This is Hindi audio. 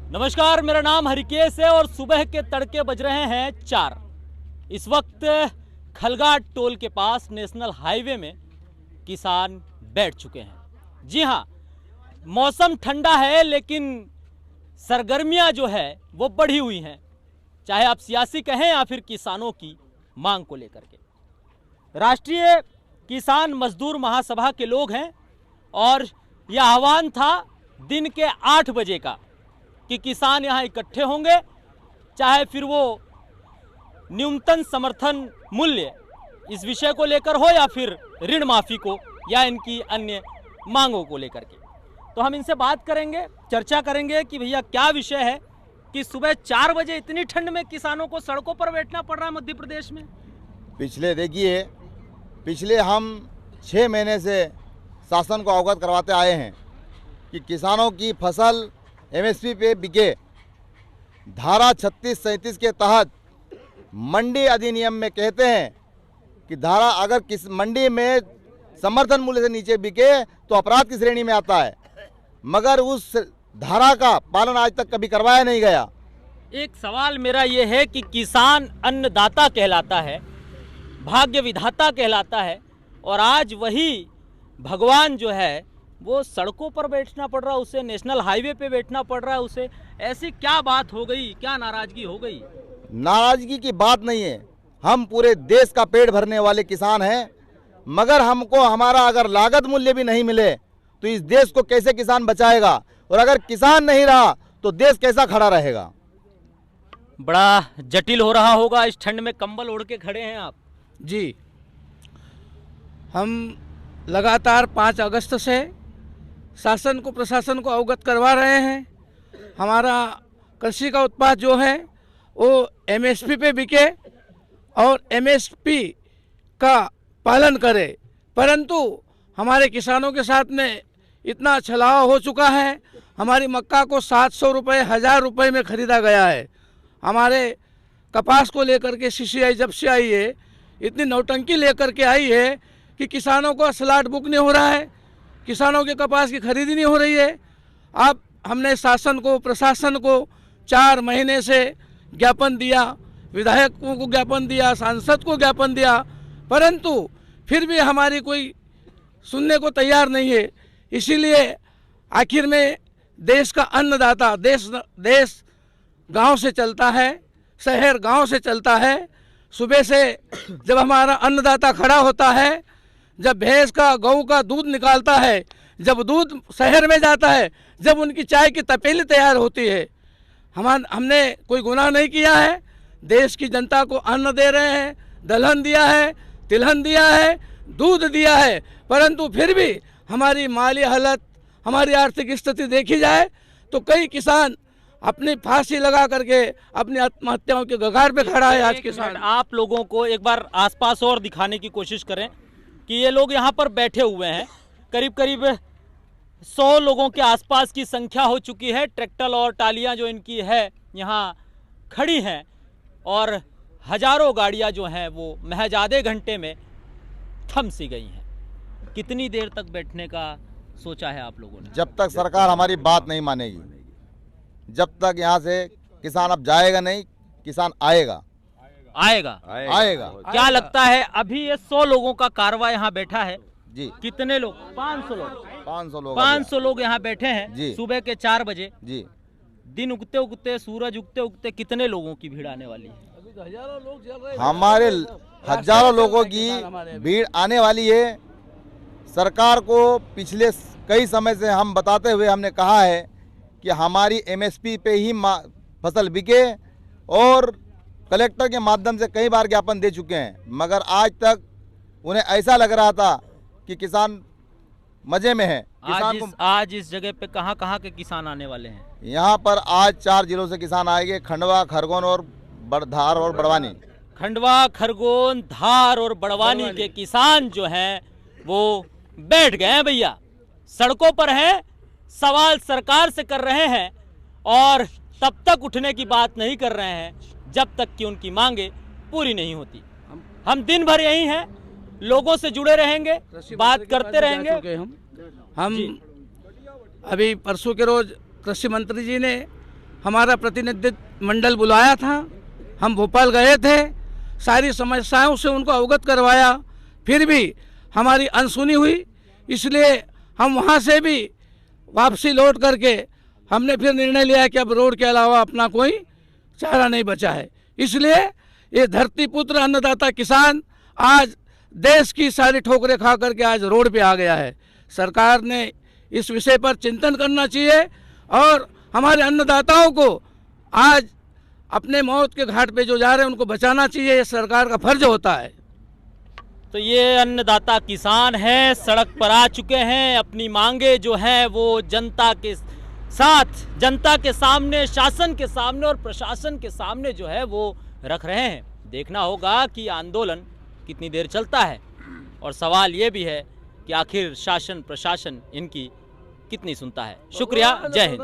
नमस्कार, मेरा नाम हरिकेश है और सुबह के तड़के बज रहे हैं 4। इस वक्त खलगाट टोल के पास नेशनल हाईवे में किसान बैठ चुके हैं। जी हाँ, मौसम ठंडा है लेकिन सरगर्मियां जो है वो बढ़ी हुई हैं, चाहे आप सियासी कहें या फिर किसानों की मांग को लेकर के। राष्ट्रीय किसान मजदूर महासभा के लोग हैं और यह आह्वान था दिन के 8 बजे का कि किसान यहाँ इकट्ठे होंगे, चाहे फिर वो न्यूनतम समर्थन मूल्य इस विषय को लेकर हो या फिर ऋण माफी को या इनकी अन्य मांगों को लेकर के। तो हम इनसे बात करेंगे, चर्चा करेंगे कि भैया क्या विषय है कि सुबह 4 बजे इतनी ठंड में किसानों को सड़कों पर बैठना पड़ रहा है मध्य प्रदेश में। पिछले हम 6 महीने से शासन को अवगत करवाते आए हैं कि किसानों की फसल एमएसपी पे बिके। धारा 36-37 के तहत मंडी अधिनियम में कहते हैं कि धारा अगर किस मंडी में समर्थन मूल्य से नीचे बिके तो अपराध की श्रेणी में आता है, मगर उस धारा का पालन आज तक कभी करवाया नहीं गया। एक सवाल मेरा ये है कि किसान अन्नदाता कहलाता है, भाग्य विधाता कहलाता है, और आज वही भगवान जो है वो सड़कों पर बैठना पड़ रहा है, उसे नेशनल हाईवे पे बैठना पड़ रहा है उसे। ऐसी क्या बात हो गई, क्या नाराजगी हो गई? नाराजगी की बात नहीं है, हम पूरे देश का पेट भरने वाले किसान हैं, मगर हमको हमारा अगर लागत मूल्य भी नहीं मिले तो इस देश को कैसे किसान बचाएगा, और अगर किसान नहीं रहा तो देश कैसा खड़ा रहेगा। बड़ा जटिल हो रहा होगा इस ठंड में, कंबल ओढ़ के खड़े हैं आप। जी, हम लगातार 5 अगस्त से शासन को प्रशासन को अवगत करवा रहे हैं। हमारा कृषि का उत्पाद जो है वो एमएसपी पे बिके और एमएसपी का पालन करे, परंतु हमारे किसानों के साथ में इतना छलावा हो चुका है। हमारी मक्का को 700 रुपये 1000 रुपये में ख़रीदा गया है। हमारे कपास को लेकर के सीसीआई जब से आई है इतनी नौटंकी लेकर के आई है कि किसानों को स्लॉट बुक नहीं हो रहा है, किसानों के कपास की खरीदी नहीं हो रही है। अब हमने शासन को प्रशासन को 4 महीने से ज्ञापन दिया, विधायकों को ज्ञापन दिया, सांसद को ज्ञापन दिया, परंतु फिर भी हमारी कोई सुनने को तैयार नहीं है। इसीलिए आखिर में देश का अन्नदाता, देश गांव से चलता है, शहर गांव से चलता है। सुबह से जब हमारा अन्नदाता खड़ा होता है, जब भैंस का गऊ का दूध निकालता है, जब दूध शहर में जाता है, जब उनकी चाय की तपेली तैयार होती है, हमने कोई गुनाह नहीं किया है। देश की जनता को अन्न दे रहे हैं, दलहन दिया है, तिलहन दिया है, दूध दिया है, परंतु फिर भी हमारी माली हालत, हमारी आर्थिक स्थिति देखी जाए तो कई किसान अपनी फांसी लगा करके अपनी आत्महत्याओं के कगार पे खड़ा है। आज किसान, आप लोगों को एक बार आसपास और दिखाने की कोशिश करें कि ये लोग यहाँ पर बैठे हुए हैं। करीब करीब 100 लोगों के आसपास की संख्या हो चुकी है। ट्रैक्टर और टालियाँ जो इनकी है यहाँ खड़ी हैं और हजारों गाड़ियाँ जो हैं वो महज आधे घंटे में थम सी गई हैं। कितनी देर तक बैठने का सोचा है आप लोगों ने? जब तक सरकार हमारी बात नहीं मानेगी, जब तक यहाँ से किसान अब जाएगा नहीं, किसान आएगा। क्या लगता है अभी ये 100 लोगों का कारवां यहाँ बैठा है जी? कितने लोग? 500 लोग यहाँ बैठे हैं जी। सुबह के 4 बजे जी, दिन उगते उगते, सूरज उगते उगते कितने लोगों की भीड़ आने वाली है? हमारे हजारों लोगों की भीड़ आने वाली है। सरकार को पिछले कई समय से हम बताते हुए हमने कहा है कि हमारी एमएसपी पे ही फसल बिके, और कलेक्टर के माध्यम से कई बार ज्ञापन दे चुके हैं, मगर आज तक उन्हें ऐसा लग रहा था कि किसान मजे में है। आज इस जगह पे कहाँ के किसान आने वाले हैं? यहाँ पर आज 4 जिलों से किसान आएंगे, खंडवा, खरगोन और धार और बड़वानी। खंडवा, खरगोन, धार और बड़वानी के किसान जो हैं वो बैठ गए हैं भैया, सड़कों पर हैं, सवाल सरकार से कर रहे हैं और तब तक उठने की बात नहीं कर रहे हैं जब तक कि उनकी मांगे पूरी नहीं होती। हम दिन भर यही हैं, लोगों से जुड़े रहेंगे, बात करते रहेंगे। हम अभी परसों के रोज कृषि मंत्री जी ने हमारा प्रतिनिधि मंडल बुलाया था, हम भोपाल गए थे, सारी समस्याओं से उनको अवगत करवाया, फिर भी हमारी अनसुनी हुई। इसलिए हम वहाँ से भी वापसी लौट करके हमने फिर निर्णय लिया कि अब रोड के अलावा अपना कोई चारा नहीं बचा है। इसलिए ये धरती पुत्र अन्नदाता किसान आज देश की सारी ठोकरें खा करके आज रोड पे आ गया है। सरकार ने इस विषय पर चिंतन करना चाहिए और हमारे अन्नदाताओं को आज अपने मौत के घाट पे जो जा रहे हैं उनको बचाना चाहिए, ये सरकार का फर्ज होता है। तो ये अन्नदाता किसान हैं, सड़क पर आ चुके हैं, अपनी मांगे जो हैं वो जनता के साथ, जनता के सामने, शासन के सामने और प्रशासन के सामने जो है वो रख रहे हैं। देखना होगा कि आंदोलन कितनी देर चलता है और सवाल ये भी है कि आखिर शासन प्रशासन इनकी कितनी सुनता है। शुक्रिया, जय हिंद।